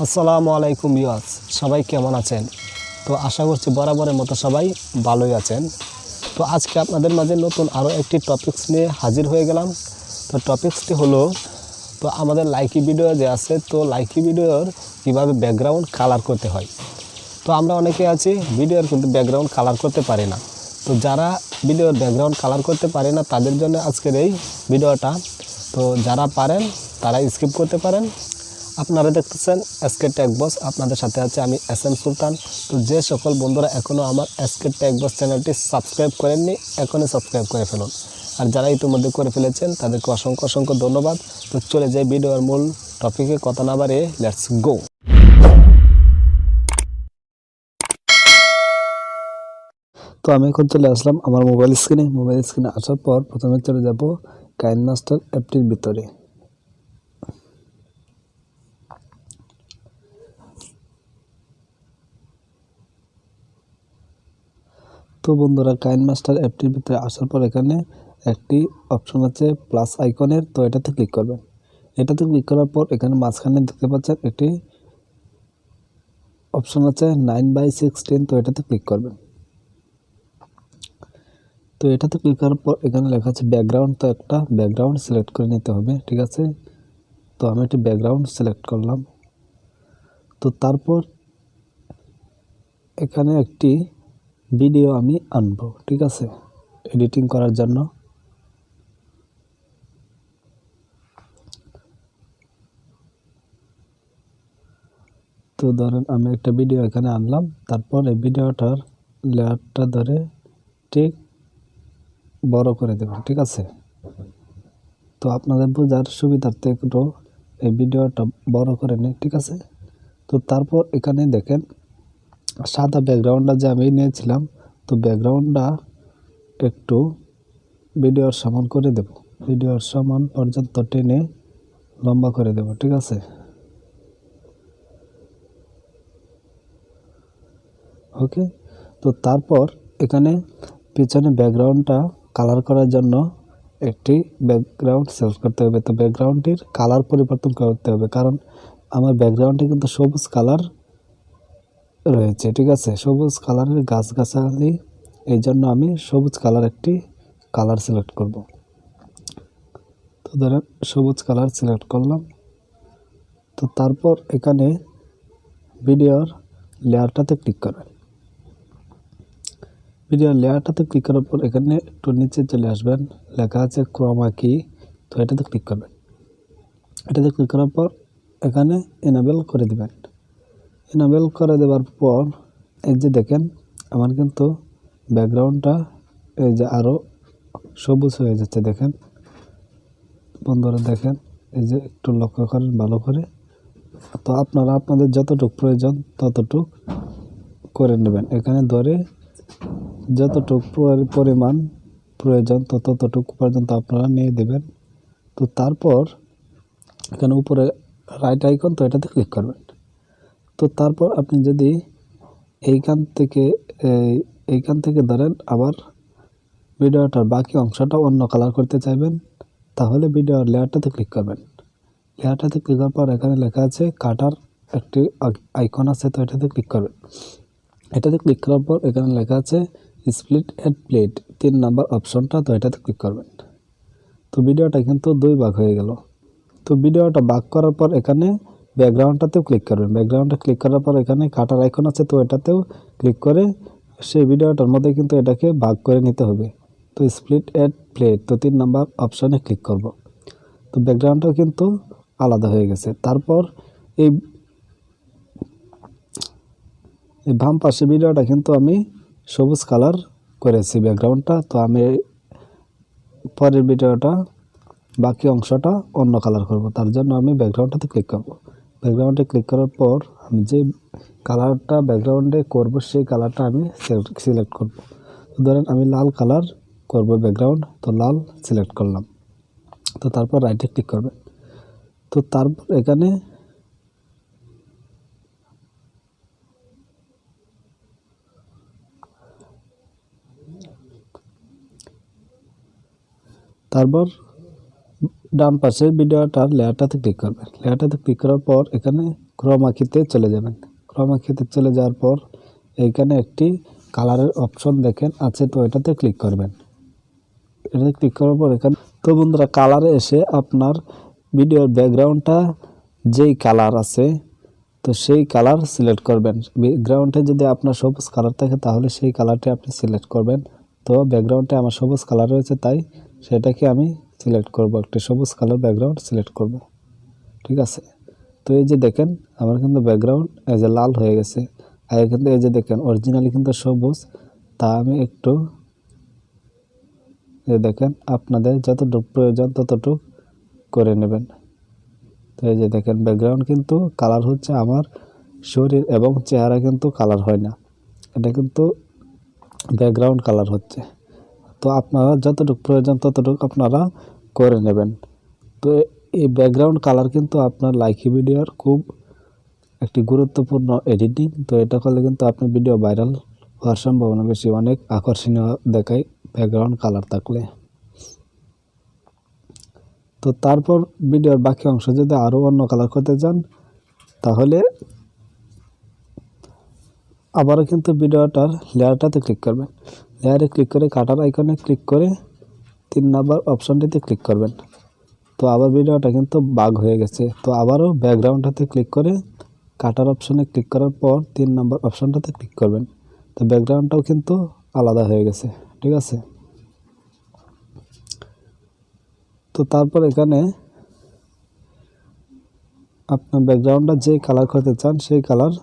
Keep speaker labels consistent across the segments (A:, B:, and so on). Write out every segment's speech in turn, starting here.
A: আসসালামু আলাইকুম ভিউয়ার্স, সবাই কেমন আছেন? তো আশা করছি বরাবরের মতো সবাই ভালোই আছেন। তো আজকে আপনাদের মাঝে নতুন আরও একটি টপিকস নিয়ে হাজির হয়ে গেলাম। তো টপিকসটি হলো, তো আমাদের লাইকি ভিডিও যে আছে, তো লাইকি ভিডিওর কীভাবে ব্যাকগ্রাউন্ড কালার করতে হয়। তো আমরা অনেকে আছি ভিডিওর কিন্তু ব্যাকগ্রাউন্ড কালার করতে পারি না। তো যারা ভিডিওর ব্যাকগ্রাউন্ড কালার করতে পারে না তাদের জন্য আজকের এই ভিডিওটা। তো যারা পারেন তারা স্কিপ করতে পারেন। আপনারা দেখতেছেন এসকে টেক বস, আপনাদের সাথে আছে আমি SM সুলতান। তো যে সকল বন্ধুরা এখনও আমার এসকে টেক বস চ্যানেলটি সাবস্ক্রাইব করেননি, এখনই সাবস্ক্রাইব করে ফেলুন। আর যারা ইতিমধ্যে করে ফেলেছেন তাদেরকে অসংখ্য অসংখ্য ধন্যবাদ। তো চলে যাই ভিডিওর মূল টপিকে, কথা না বাড়িয়ে লেটস গো। তো আমি এখন চলে আসলাম আমার মোবাইল স্ক্রিনে আসার পর প্রথমে চলে যাব কাইনমাস্টার অ্যাপটির ভিতরে। তো বন্ধুরা, কাইনমাস্টার অ্যাপটির ভিতরে আসার পর এখানে একটি অপশন আছে প্লাস আইকনের, তো এটাতে ক্লিক করবেন। এটাতে ক্লিক করার পর এখানে মাঝখানে দেখতে পাচ্ছেন একটি অপশন আছে 9:16, তো এটাতে ক্লিক করবেন। তো এটাতে ক্লিক করার পর এখানে লেখা আছে ব্যাকগ্রাউন্ড, তো একটা ব্যাকগ্রাউন্ড সিলেক্ট করে নিতে হবে, ঠিক আছে। তো আমি একটি ব্যাকগ্রাউন্ড সিলেক্ট করলাম। তো তারপর এখানে একটি ভিডিও আমি আনবো, ঠিক আছে, এডিটিং করার জন্য। তো ধরেন আমি একটা ভিডিও এখানে আনলাম, তারপর এই ভিডিওটার লেয়ারটা ধরে ঠিক বড় করে দেবেন, ঠিক আছে। তো আপনাদের বোঝার সুবিধার্থে একটু এই ভিডিওটা বড় করে নিন, ঠিক আছে। তো তারপর এখানে দেখেন সাদা ব্যাকগ্রাউন্ডটা যে আমি নিয়েছিলাম, তো ব্যাকগ্রাউন্ডটা একটু ভিডিওর সমান করে দেব, ভিডিওর সমান পর্যন্ত টেনে লম্বা করে দেব, ঠিক আছে। ওকে। তো তারপর এখানে পিছনে ব্যাকগ্রাউন্ডটা কালার করার জন্য একটি ব্যাকগ্রাউন্ড সিলেক্ট করতে হবে। তো ব্যাকগ্রাউন্ডটির কালার পরিবর্তন করতে হবে, কারণ আমার ব্যাকগ্রাউন্ডে কিন্তু সবুজ কালার রয়েছে, ঠিক আছে, সবুজ কালারের গাছগাছালি, এই জন্য আমি সবুজ কালার একটি কালার সিলেক্ট করব। তো ধরেন সবুজ কালার সিলেক্ট করলাম। তো তারপর এখানে ভিডিওর লেয়ারটাতে ক্লিক করবেন। ভিডিওর লেয়ারটাতে ক্লিক করার পর এখানে একটু নিচে চলে আসবেন, লেখা আছে ক্রোমা কি, তো এটাতে ক্লিক করবেন। এটাতে ক্লিক করার পর এখানে এনাবেল করে দেবেন। এনাবেল করে দেওয়ার পর এই যে দেখেন আমার কিন্তু ব্যাকগ্রাউন্ডটা এই যে আরও সবুজ হয়ে যাচ্ছে, দেখেন বন্ধুরা, দেখেন এই যে একটু লক্ষ্য করেন ভালো করে। তো আপনারা আপনাদের যতটুকু প্রয়োজন ততটুক করে নেবেন, এখানে ধরে যতটুকু পরিমাণ প্রয়োজন তো ততটুকু পর্যন্ত আপনারা নিয়ে দেবেন। তো তারপর এখানে উপরে রাইট আইকন, তো এটাতে ক্লিক করবেন। তো তারপর আপনি যদি এইখান থেকে ধরেন আবার ভিডিওটার বাকি অংশটা অন্য কালার করতে চাইবেন, তাহলে ভিডিওর লেয়ারটাতে ক্লিক করবেন। লেয়ারটাতে ক্লিক করার পর এখানে লেখা আছে কাটার একটি আইকন আছে, তো এটাতে ক্লিক করবেন। এটাতে ক্লিক করার পর এখানে লেখা আছে স্প্লিট এট প্লেট, 3 নাম্বার অপশনটা, তো এটাতে ক্লিক করবেন। তো ভিডিওটা কিন্তু 2 ভাগ হয়ে গেল। তো ভিডিওটা ভাগ করার পর এখানে ব্যাকগ্রাউন্ডটাতেও ক্লিক করবেন। ব্যাকগ্রাউন্ডটা ক্লিক করার পর এখানে কাটার আইকন আছে, তো এটাতেও ক্লিক করে সেই ভিডিওটার মধ্যে কিন্তু এটাকে ভাগ করে নিতে হবে। তো স্প্লিট এট প্লেট, তো 3 নাম্বার অপশনে ক্লিক করব। তো ব্যাকগ্রাউন্ডটাও কিন্তু আলাদা হয়ে গেছে। তারপর এই বাম পাশে ভিডিওটা কিন্তু আমি সবুজ কালার করেছি ব্যাকগ্রাউন্ডটা। তো আমি পরের ভিডিওটা বাকি অংশটা অন্য কালার করব, তার জন্য আমি ব্যাকগ্রাউন্ডটাতে ক্লিক করব। ব্যাকগ্রাউন্ডে ক্লিক করার পর আমি যে কালারটা ব্যাকগ্রাউন্ডে করব সেই কালারটা আমি সিলেক্ট করব। তো ধরেন আমি লাল কালার করব ব্যাকগ্রাউন্ড, তো লাল সিলেক্ট করলাম। তো তারপর রাইটে ক্লিক করবেন। তো তারপর এখানে ডান পাশে ভিডিওটার লেয়ারটাতে ক্লিক করবেন। লেয়ারটাতে ক্লিক করার পর এখানে ক্রোমা কিতে চলে যাবেন। ক্রোমা কিতে চলে যাওয়ার পর এইখানে একটি কালারের অপশন দেখেন আছে, তো এটাতে ক্লিক করবেন। এটাতে ক্লিক করার পর এখানে তো বন্ধুরা কালারে এসে আপনার ভিডিওর ব্যাকগ্রাউন্ডটা যেই কালার আছে তো সেই কালার সিলেক্ট করবেন। ব্যাকগ্রাউন্ডে যদি আপনার সবুজ কালার থাকে তাহলে সেই কালারটি আপনি সিলেক্ট করবেন। তো ব্যাকগ্রাউন্ডে আমার সবুজ কালার রয়েছে, তাই সেটাকে আমি সিলেক্ট করব, একটি সবুজ কালার ব্যাকগ্রাউন্ড সিলেক্ট করব। ঠিক আছে, তো এই যে দেখেন আমার কিন্তু ব্যাকগ্রাউন্ড এই যে লাল হয়ে গেছে, আর কিন্তু এই যে দেখেন অরিজিনালি কিন্তু সবুজ। তা আমি একটু দেখেন আপনাদের যতটুকু প্রয়োজন ততটুকু করে নেবেন। তো এই যে দেখেন ব্যাকগ্রাউন্ড কিন্তু কালার হচ্ছে আমার শরীর এবং চেহারা কিন্তু কালার হয় না, এটা কিন্তু ব্যাকগ্রাউন্ড কালার হচ্ছে। তো আপনারা যতটুকু প্রয়োজন ততটুকু আপনারা করে নেবেন। তো এই ব্যাকগ্রাউন্ড কালার কিন্তু আপনার লাইকি ভিডিওর খুব একটি গুরুত্বপূর্ণ এডিটিং। তো এটা করলে কিন্তু আপনার ভিডিও ভাইরাল হওয়ার সম্ভাবনা বেশি, অনেক আকর্ষণীয় দেখায় ব্যাকগ্রাউন্ড কালার থাকলে। তো তারপর ভিডিওর বাকি অংশ যদি আরও অন্য কালার করতে চান তাহলে আবারও কিন্তু ভিডিওটার লেয়ারটাতে ক্লিক করবেন। লেয়ারে ক্লিক করে কাটার আইকনে ক্লিক করে 3 নাম্বার অপশানটিতে ক্লিক করবেন। তো আবার ভিডিওটা কিন্তু বাগ হয়ে গেছে। তো আবারও ব্যাকগ্রাউন্ডটাতে ক্লিক করে কাটার অপশানে ক্লিক করার পর 3 নাম্বার অপশানটাতে ক্লিক করবেন। তো ব্যাকগ্রাউন্ডটাও কিন্তু আলাদা হয়ে গেছে। ঠিক আছে, তো তারপর এখানে আপনার ব্যাকগ্রাউন্ডটা যে কালার করতে চান সেই কালার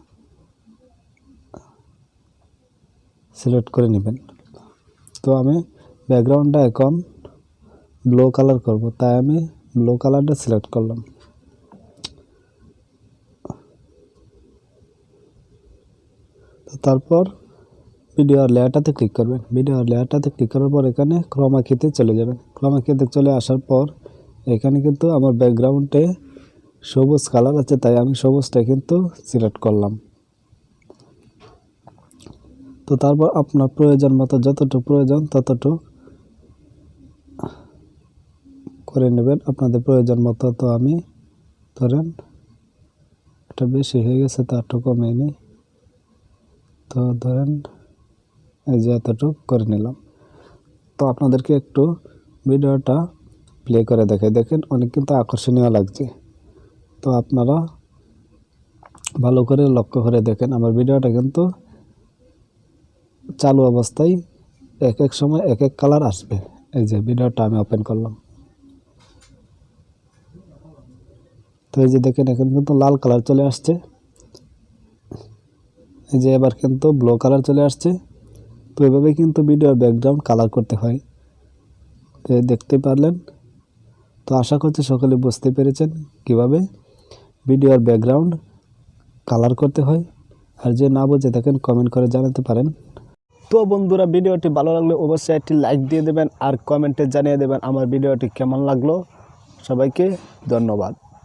A: সিলেক্ট করে নেবেন। তো আমি ব্যাকগ্রাউন্ডটা এখন ব্লু কালার করব, তাই আমি ব্লু কালারটা সিলেক্ট করলাম। তো তারপর ভিডিও লেয়ারটাতে ক্লিক করবেন। ভিডিও লেয়ারটাতে ক্লিক করার পর এখানে ক্রোমা কিতে চলে যাবেন। ক্রোমা কিতে চলে আসার পর এখানে কিন্তু আমার ব্যাকগ্রাউন্ডে সবুজ কালার আছে, তাই আমি সবুজটা কিন্তু সিলেক্ট করলাম। তো তারপর আপনার প্রয়োজন মতো যতটুকু প্রয়োজন ততটুকু করে নেবেন, আপনাদের প্রয়োজন মতো। তো আমি ধরেন এটা বেশি হয়ে গেছে, তো একটু কমিয়ে নিই। তো ধরেন এই যে এতটুকু করে নিলাম। তো আপনাদেরকে একটু ভিডিওটা প্লে করে দেখাই, দেখেন অনেক কিন্তু আকর্ষণীয় লাগছে। তো আপনারা ভালো করে লক্ষ্য করে দেখেন আমার ভিডিওটা কিন্তু চালু অবস্থায় এক এক সময় এক এক কালার আসবে। এই যে ভিডিওটা আমি ওপেন করলাম, তো এই যে দেখেন এখন কিন্তু লাল কালার চলে আসছে, এই যে এবার কিন্তু ব্লু কালার চলে আসছে। তো এভাবে কিন্তু ভিডিওর ব্যাকগ্রাউন্ড কালার করতে হয়। তো দেখতে পারলেন। তো আশা করছি সকলে বুঝতে পেরেছেন কিভাবে ভিডিওর ব্যাকগ্রাউন্ড কালার করতে হয়। আর যে না বুঝে থাকেন কমেন্ট করে জানাতে পারেন। তো বন্ধুরা ভিডিওটি ভালো লাগলে অবশ্যই একটি লাইক দিয়ে দেবেন আর কমেন্টে জানিয়ে দেবেন আমার ভিডিওটি কেমন লাগলো। সবাইকে ধন্যবাদ।